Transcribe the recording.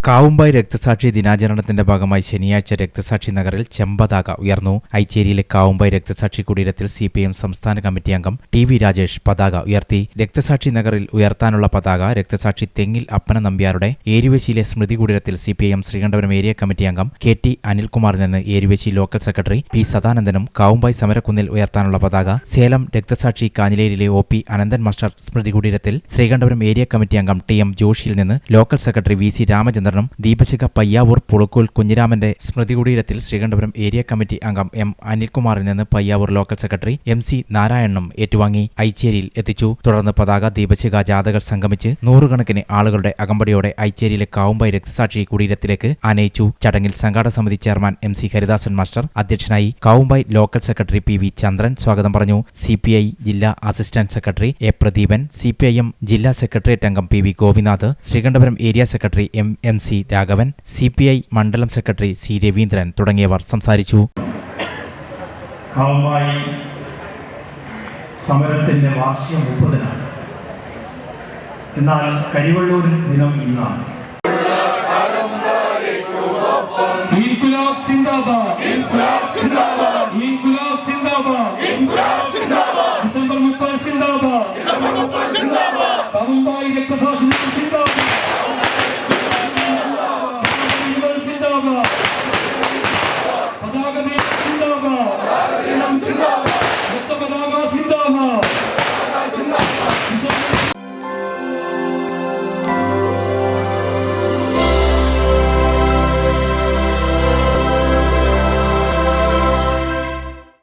കാവുമ്പായി രക്തസാക്ഷി ദിനാചരണത്തിന്റെ ഭാഗമായി ശനിയാഴ്ച രക്തസാക്ഷി നഗറിൽ ചെമ്പതാക ഉയർന്നു. ഐച്ചേരിയിലെ കാവുമ്പായി രക്തസാക്ഷി കുടീരത്തിൽ CPM സംസ്ഥാന കമ്മിറ്റി അംഗം TV രാജേഷ് പതാക ഉയർത്തി. രക്തസാക്ഷി നഗറിൽ ഉയർത്താനുള്ള പതാക രക്തസാക്ഷി തെങ്ങിൽ അപ്പന നമ്പ്യാരുടെ ഏരുവേശിയിലെ സ്മൃതി കുടീരത്തിൽ CPM ശ്രീകണ്ഠപുരം ഏരിയ കമ്മിറ്റി അംഗം KT അനിൽകുമാറിൽ നിന്ന് ഏരുവേശി ലോക്കൽ സെക്രട്ടറി P സദാനന്ദനും കാവുമ്പായി സമരക്കുന്നിൽ ഉയർത്താനുള്ള പതാക സേലം രക്തസാക്ഷി കാഞ്ഞിലേരിയിലെ OP അനന്തൻ മാസ്റ്റർ സ്മൃതി കുടീരത്തിൽ ശ്രീകണ്ഠപുരം ഏരിയ കമ്മിറ്റി അംഗം TM ജോഷിയിൽ നിന്ന് ലോക്കൽ സെക്രട്ടറി VC രാമചന്ദ്രൻ ദീപശിഖ പയ്യാവൂർ പുളുക്കൂൽ കുഞ്ഞിരാമന്റെ സ്മൃതി കുടീരത്തിൽ ശ്രീകണ്ഠപുരം ഏരിയ കമ്മിറ്റി അംഗം M അനിൽകുമാറിൽ നിന്ന് പയ്യാവൂർ ലോക്കൽ സെക്രട്ടറി MC നാരായണനും ഏറ്റുവാങ്ങി ഐച്ചേരിയിൽ എത്തിച്ചു. തുടർന്ന് പതാക ദീപശിഖ ജാഥകൾ സംഗമിച്ച് നൂറുകണക്കിന് ആളുകളുടെ അകമ്പടിയോടെ ഐച്ചേരിയിലെ കാവുമ്പായി രക്തസാക്ഷി കുടീരത്തിലേക്ക് ആനയിച്ചു. ചടങ്ങിൽ സംഘാടക സമിതി ചെയർമാൻ MC ഹരിദാസൻ മാസ്റ്റർ അധ്യക്ഷനായി. കാവുമ്പായി ലോക്കൽ സെക്രട്ടറി PV ചന്ദ്രൻ സ്വാഗതം പറഞ്ഞു. CPI ജില്ലാ assistant secretary A Pradeepan, CPIM ജില്ലാ സെക്രട്ടേറിയറ്റ് അംഗം PV Gopinath, Sreekandapuram area secretary MC Raghavan, CPI മണ്ഡലം സെക്രട്ടറി C രവീന്ദ്രൻ തുടങ്ങിയവർ സംസാരിച്ചു. കാവുമ്പായി സമരത്തിന്റെ വാർഷികം 30-നാണ്. എന്നാൽ കരിവള്ളൂരിൽ ദിനം ഇന്നാണ്. ഇൻക്ലാബ് സിന്ദാബാദ്, ഇൻക്ലാബ് സിന്ദാബാദ്.